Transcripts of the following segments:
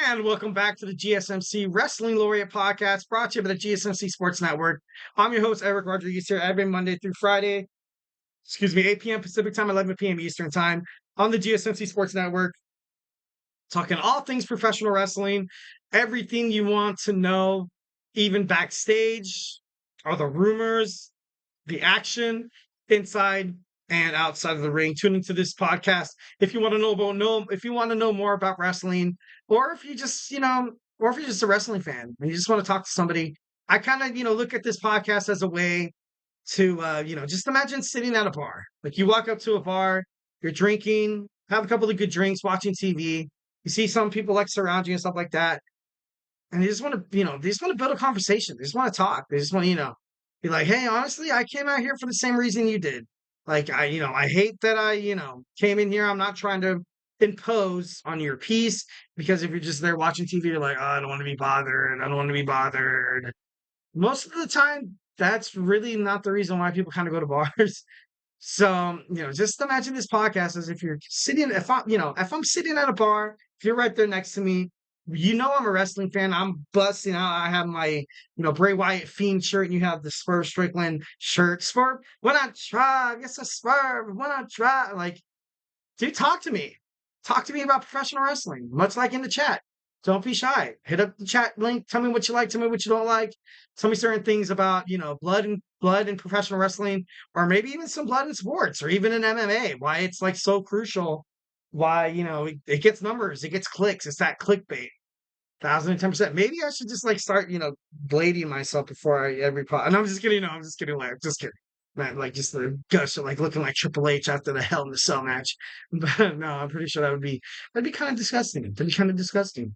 And welcome back to the GSMC Wrestling Laureate podcast brought to you by the GSMC Sports Network. I'm your host, Eric Rodriguez, here every Monday through Friday, 8 p.m. Pacific time, 11 p.m. Eastern time on the GSMC Sports Network, talking all things professional wrestling, everything you want to know, even backstage, all the rumors, the action inside and outside of the ring. Tune into this podcast if you want to if you want to know more about wrestling, or if you just, or if you're just a wrestling fan and you just want to talk to somebody. I kind of, look at this podcast as a way to, just imagine sitting at a bar. Like you walk up to a bar, you're drinking, have a couple of good drinks, watching TV. You see some people like surround you and stuff like that. And they just want to, they just want to build a conversation. They just want to talk. They just want to, be like, hey, honestly, I came out here for the same reason you did. Like, I hate that I, came in here. I'm not trying to impose on your piece because if you're just there watching TV, you're like, oh, I don't want to be bothered. I don't want to be bothered. Most of the time, that's really not the reason why people kind of go to bars. So, just imagine this podcast as if you're sitting, if I'm sitting at a bar, if you're right there next to me, I'm a wrestling fan. I'm busting out. I have my, Bray Wyatt Fiend shirt, and you have the Swerve Strickland shirt. Swerve, when I try, yes, a Swerve, when I try. Like, dude, talk to me. Talk to me about professional wrestling, much like in the chat. Don't be shy. Hit up the chat link. Tell me what you like. Tell me what you don't like. Tell me certain things about, blood and professional wrestling, or maybe even some blood in sports, or even in MMA. Why it's like so crucial. Why it gets numbers, it gets clicks. It's that clickbait. 1,010%. Maybe I should just like start, blading myself before every pod. And I'm just kidding. No, I'm just kidding. Like, just kidding. Man, like just the gush of like looking like Triple H after the Hell in the Cell match. But no, I'm pretty sure that'd be kind of disgusting. That'd be kind of disgusting.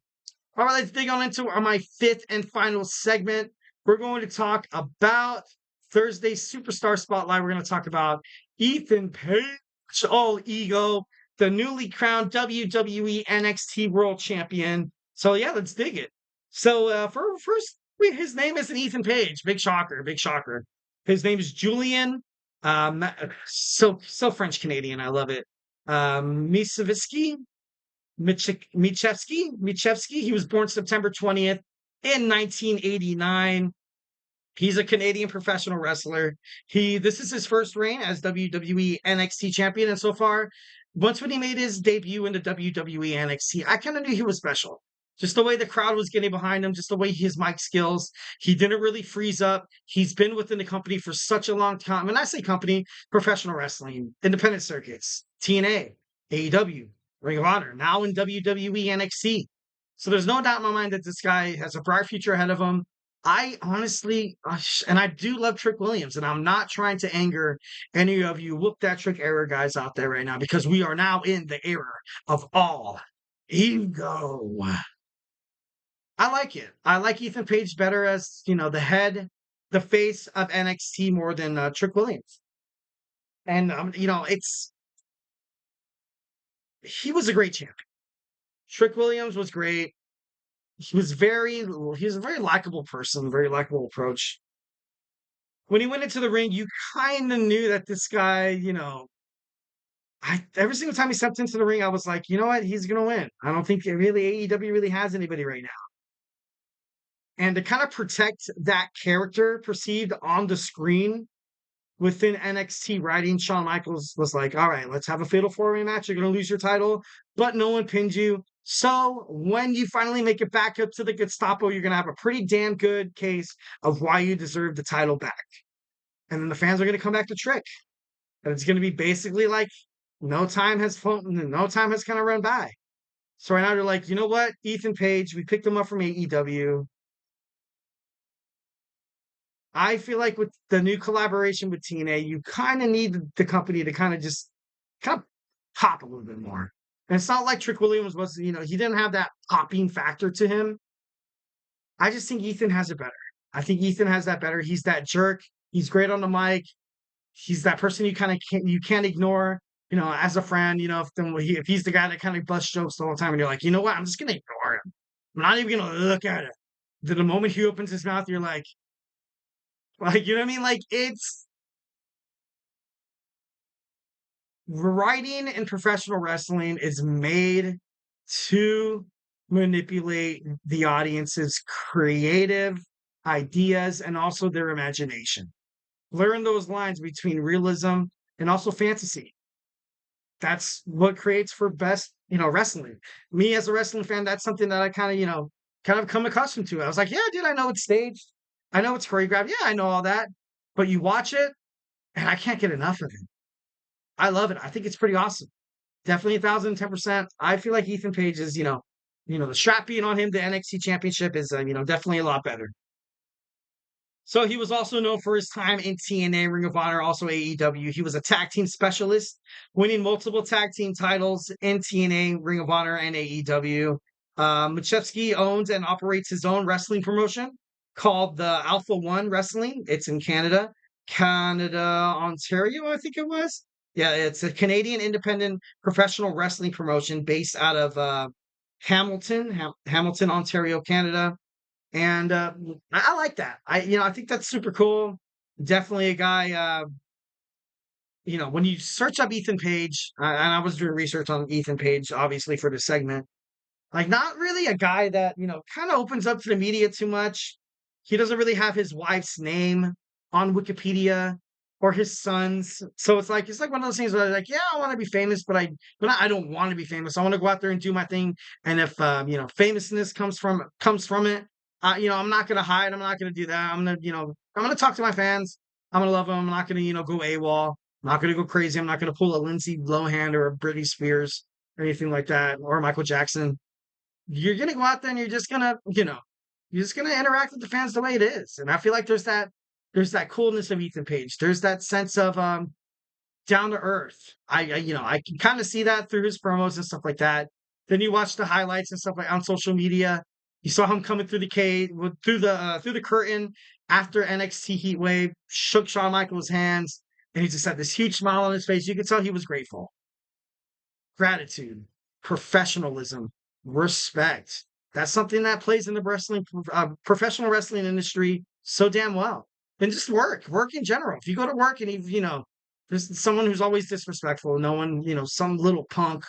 All right, let's dig on into my fifth and final segment. We're going to talk about Thursday's Superstar Spotlight. We're going to talk about Ethan Page, all ego, the newly crowned WWE NXT World Champion. So yeah, let's dig it. So for first, his name isn't Ethan Page. Big shocker, big shocker. His name is Julian. So French Canadian. I love it. Misavitsky. Michevsky. He was born September 20th in 1989. He's a Canadian professional wrestler. This is his first reign as WWE NXT champion, and so far, once when he made his debut in the WWE NXT, I kind of knew he was special. Just the way the crowd was getting behind him, just the way his mic skills. He didn't really freeze up. He's been within the company for such a long time. And I say company, professional wrestling, independent circuits, TNA, AEW, Ring of Honor, now in WWE NXT. So there's no doubt in my mind that this guy has a bright future ahead of him. I honestly, and I do love Trick Williams, and I'm not trying to anger any of you whoop that trick era guys out there right now, because we are now in the era of all ego. I like it. I like Ethan Page better as, the face of NXT more than Trick Williams. And, he was a great champion. Trick Williams was great. He was a very likable person, very likable approach. When he went into the ring, you kind of knew that this guy, every single time he stepped into the ring, I was like, you know what? He's going to win. I don't think AEW really has anybody right now. And to kind of protect that character perceived on the screen within NXT writing, Shawn Michaels was like, all right, let's have a fatal four-way match. You're going to lose your title, but no one pinned you. So when you finally make it back up to the Gestapo, you're going to have a pretty damn good case of why you deserve the title back. And then the fans are going to come back to Trick. And it's going to be basically like no time has kind of run by. So right now they're like, you know what? Ethan Page, we picked him up from AEW. I feel like with the new collaboration with TNA, you kind of need the company to kind of pop a little bit more. And it's not like Trick Williams was, he didn't have that popping factor to him. I just think Ethan has it better. I think Ethan has that better. He's that jerk. He's great on the mic. He's that person you can't ignore. As a friend, if he's the guy that kind of busts jokes the whole time, and you're like, you know what? I'm just gonna ignore him. I'm not even gonna look at it. Then the moment he opens his mouth, you're like, you know what I mean? Like it's writing in professional wrestling is made to manipulate the audience's creative ideas and also their imagination. Learn those lines between realism and also fantasy. That's what creates for best, wrestling. Me as a wrestling fan, that's something that I kind of, kind of come accustomed to. I was like, yeah, dude, I know it's staged. I know it's choreographed. Yeah, I know all that. But you watch it and I can't get enough of it. I love it. I think it's pretty awesome. Definitely 1,010%. I feel like Ethan Page is, the strap being on him, the NXT championship is, definitely a lot better. So he was also known for his time in TNA, Ring of Honor, also AEW. He was a tag team specialist, winning multiple tag team titles in TNA, Ring of Honor, and AEW. Machevsky owns and operates his own wrestling promotion called the Alpha-1 Wrestling. It's in Canada, Ontario, I think it was. Yeah, it's a Canadian independent professional wrestling promotion based out of Hamilton, Ontario, Canada. And I like that. I think that's super cool. Definitely a guy. When you search up Ethan Page, and I was doing research on Ethan Page, obviously for this segment, like not really a guy that kind of opens up to the media too much. He doesn't really have his wife's name on Wikipedia or his son's, so it's like one of those things where I'm like, yeah, I want to be famous, but I don't want to be famous. I want to go out there and do my thing, and if famousness comes from it, I'm not gonna hide. I'm not gonna do that. I'm gonna talk to my fans. I'm gonna love them. I'm not gonna go AWOL. I'm not gonna go crazy. I'm not gonna pull a Lindsay Lohan or a Britney Spears or anything like that, or Michael Jackson. You're gonna go out there and you're just gonna interact with the fans the way it is. And I feel like there's that coolness of Ethan Page. There's that sense of down to earth. I can kind of see that through his promos and stuff like that. Then you watch the highlights and stuff like on social media. You saw him coming through the cage, through the curtain after NXT Heatwave, shook Shawn Michaels' hands, and he just had this huge smile on his face. You could tell he was grateful. Gratitude, professionalism, respect. That's something that plays in the professional wrestling industry so damn well. And just work in general. If you go to work and there's someone who's always disrespectful, no one, some little punk,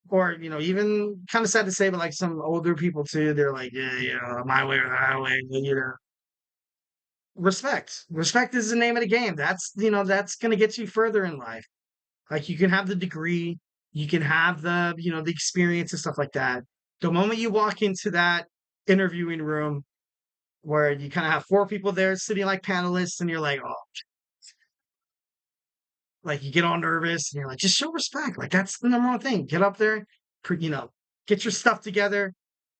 or even kind of sad to say, but like some older people too, they're like, yeah, my way or the highway, respect. Respect is the name of the game. That's gonna get you further in life. Like you can have the degree, you can have the experience and stuff like that. The moment you walk into that interviewing room where you kind of have four people there sitting like panelists and you're like, oh, like you get all nervous and you're like, just show respect. Like that's the number one thing. Get up there, get your stuff together.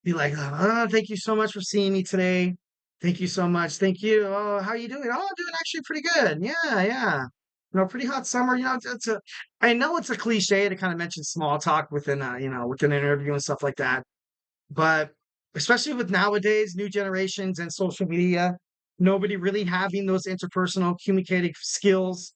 Be like, oh, thank you so much for seeing me today. Thank you so much. Thank you. Oh, how are you doing? Oh, I'm doing actually pretty good. Yeah, yeah. Pretty hot summer. I know it's a cliche to kind of mention small talk within an interview and stuff like that. But especially with nowadays, new generations and social media, nobody really having those interpersonal communicative skills,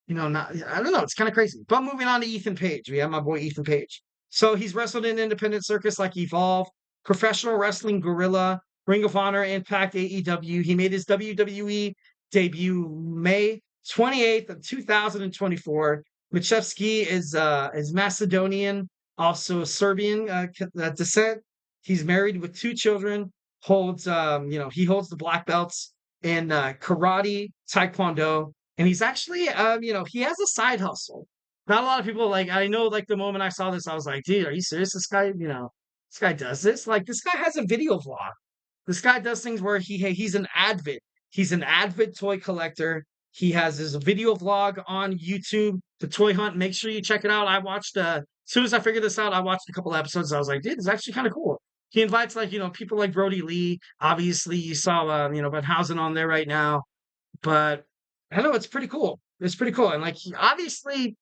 not I don't know, it's kind of crazy. But moving on to Ethan Page, we have my boy Ethan Page. So he's wrestled in independent circus like Evolve, Professional Wrestling Gorilla, Ring of Honor, Impact, AEW. He made his WWE debut May 28th of 2024. Machevsky is Macedonian, also Serbian descent. He's married with two children. He holds the black belts in karate, taekwondo, and he's actually, he has a side hustle. Not a lot of people like. I know, like the moment I saw this, I was like, dude, are you serious? This guy does this. Like, this guy has a video vlog. This guy does things where he's an avid. He's an avid toy collector. He has his video vlog on YouTube, The Toy Hunt. Make sure you check it out. I watched as soon as I figured this out, I watched a couple episodes. I was like, dude, it's actually kind of cool. He invites like people like Brody Lee. Obviously, you saw Benhausen on there right now, but I don't know, it's pretty cool. It's pretty cool, and like he obviously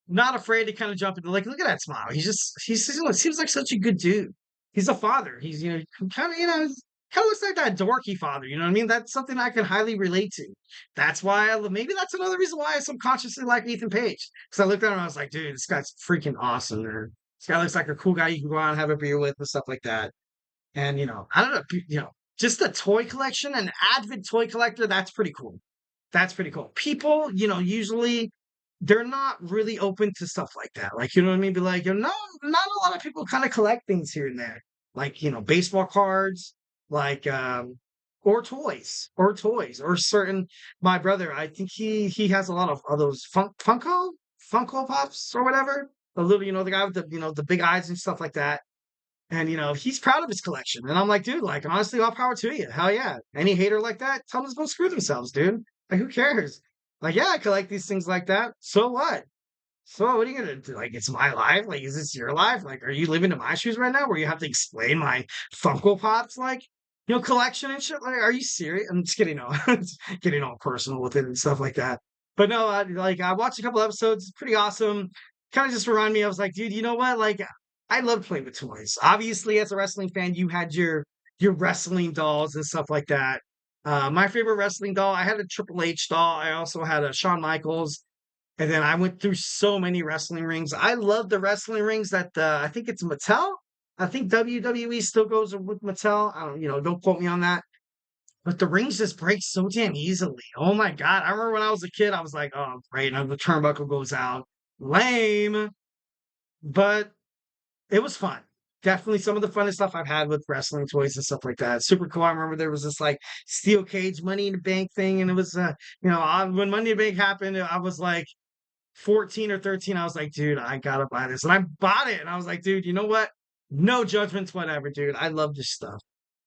not afraid to kind of jump into like, look at that smile. Seems like such a good dude. He's a father. He's kind of looks like that dorky father. You know what I mean? That's something I can highly relate to. That's why maybe that's another reason why I subconsciously like Ethan Page, because I looked at him and I was like, dude, this guy's freaking awesome. Man. This guy looks like a cool guy you can go out and have a beer with and stuff like that. And I don't know, just the toy collection, an avid toy collector. That's pretty cool. That's pretty cool. People, usually they're not really open to stuff like that. Like, you know what I mean? Be like, you know, not a lot of people kind of collect things here and there, like, baseball cards, like, or certain. My brother, I think he has a lot of those Funko Pops or whatever. The little, the guy with the big eyes and stuff like that. And he's proud of his collection. And I'm like, dude, like honestly, all power to you. Hell yeah. Any hater like that, tell them to go screw themselves, dude. Like, who cares? Like, yeah, I collect these things like that. So what? So what are you gonna do? Like, it's my life. Like, is this your life? Like, are you living in my shoes right now where you have to explain my Funko Pops, like, collection and shit? Like, are you serious? I'm just kidding. No, it's getting all personal with it and stuff like that. But no, I watched a couple episodes. It's pretty awesome. Kind of just remind me. I was like, dude, you know what? Like, I love playing with toys. Obviously, as a wrestling fan, you had your wrestling dolls and stuff like that. My favorite wrestling doll, I had a Triple H doll. I also had a Shawn Michaels. And then I went through so many wrestling rings. I love the wrestling rings that I think it's Mattel. I think WWE still goes with Mattel. I don't, don't quote me on that. But the rings just break so damn easily. Oh my God. I remember when I was a kid, I was like, oh, great. And the turnbuckle goes out. Lame. But it was fun. Definitely some of the funnest stuff I've had with wrestling toys and stuff like that. Super cool. I remember there was this like steel cage Money in the Bank thing. And it was, when Money in the Bank happened, I was like, 14 or 13, I was like, dude, I gotta buy this. And I bought it. And I was like, dude, you know what? No judgments, whatever, dude. I love this stuff.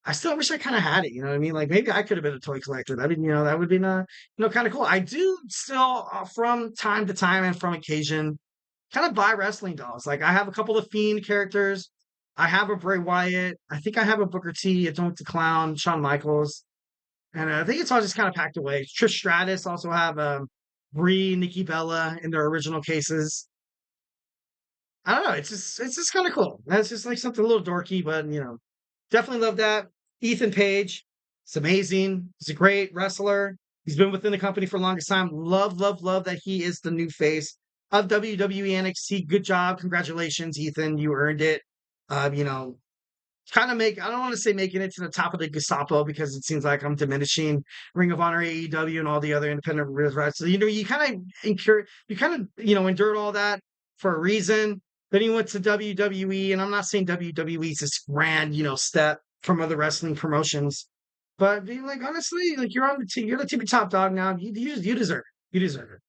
I still wish I kind of had it. You know what I mean? Like maybe I could have been a toy collector. That would, that would be, kind of cool. I do still, from time to time and from occasion, kind of buy wrestling dolls. Like I have a couple of Fiend characters. I have a Bray Wyatt. I think I have a Booker T, a Don't the Clown, Shawn Michaels. And I think it's all just kind of packed away. Trish Stratus also have Brie, Nikki Bella in their original cases. I don't know. It's just kind of cool. That's just like something a little dorky, but definitely love that. Ethan Page, it's amazing. He's a great wrestler. He's been within the company for the longest time. Love, love, love that he is the new face of WWE NXT. Good job. Congratulations, Ethan. You earned it. You know, kind of I don't want to say making it to the top of the Gestapo because it seems like I'm diminishing Ring of Honor, AEW, and all the other independent wrestlers. You kind of endured all that for a reason. Then he went to WWE, and I'm not saying WWE is this grand, step from other wrestling promotions, but being like honestly, like you're on the team, you're the tippy top dog now. You deserve it. You deserve it.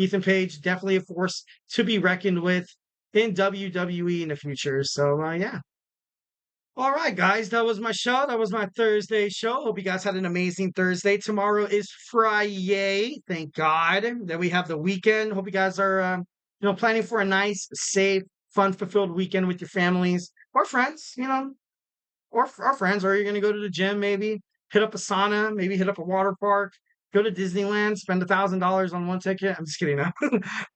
Ethan Page, definitely a force to be reckoned with in WWE in the future. So yeah. All right, guys, that was my show. That was my Thursday show. Hope you guys had an amazing Thursday. Tomorrow is Friday. Thank God that we have the weekend. Hope you guys are, planning for a nice, safe, fun-fulfilled weekend with your families or friends, or friends, or you're going to go to the gym, maybe hit up a sauna, maybe hit up a water park, go to Disneyland, spend $1,000 on one ticket. I'm just kidding.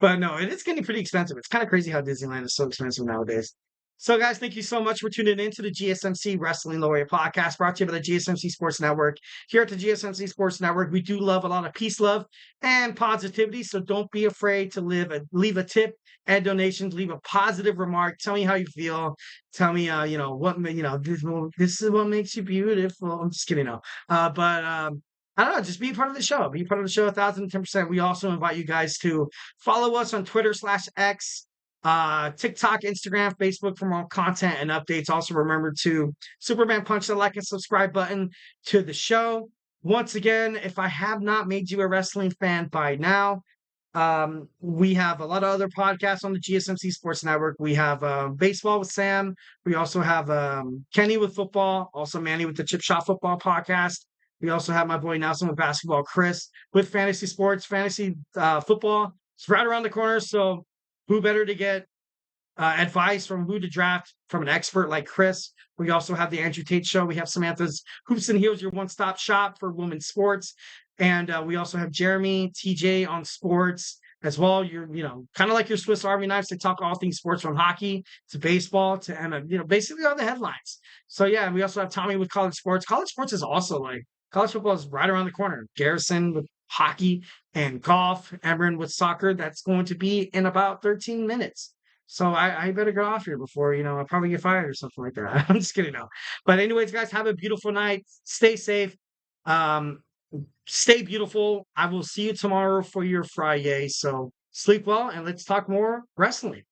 But no, it is getting pretty expensive. It's kind of crazy how Disneyland is so expensive nowadays. So, guys, thank you so much for tuning in to the GSMC Wrestling Laureate podcast brought to you by the GSMC Sports Network. Here at the GSMC Sports Network, we do love a lot of peace, love, and positivity. So don't be afraid to leave a tip and donations. Leave a positive remark. Tell me how you feel. Tell me, this is what makes you beautiful. I'm just kidding. No. But I don't know, just be part of the show. Be part of the show 1,010%. We also invite you guys to follow us on Twitter/X. TikTok, Instagram, Facebook for more content and updates. Also, remember to Superman punch the like and subscribe button to the show. Once again, if I have not made you a wrestling fan by now, we have a lot of other podcasts on the GSMC Sports Network. We have Baseball with Sam. We also have Kenny with football, also Manny with the Chip Shot Football podcast. We also have my boy Nelson with basketball, Chris with fantasy sports, fantasy football. It's right around the corner, so who better to get advice from who to draft from an expert like Chris? We also have the Andrew Tate Show. We have Samantha's Hoops and Heels, your one-stop shop for women's sports. And we also have Jeremy, TJ on sports as well. You're, kind of like your Swiss Army knives. They talk all things sports from hockey to baseball to, and, basically all the headlines. So, yeah, we also have Tommy with college sports. College sports is also like college football is right around the corner. Garrison with hockey and golf, Emron with soccer. That's going to be in about 13 minutes. So I better go off here before, I probably get fired or something like that. I'm just kidding now. But anyways, guys, have a beautiful night. Stay safe. Stay beautiful. I will see you tomorrow for your Friday. So Sleep well, and let's talk more wrestling.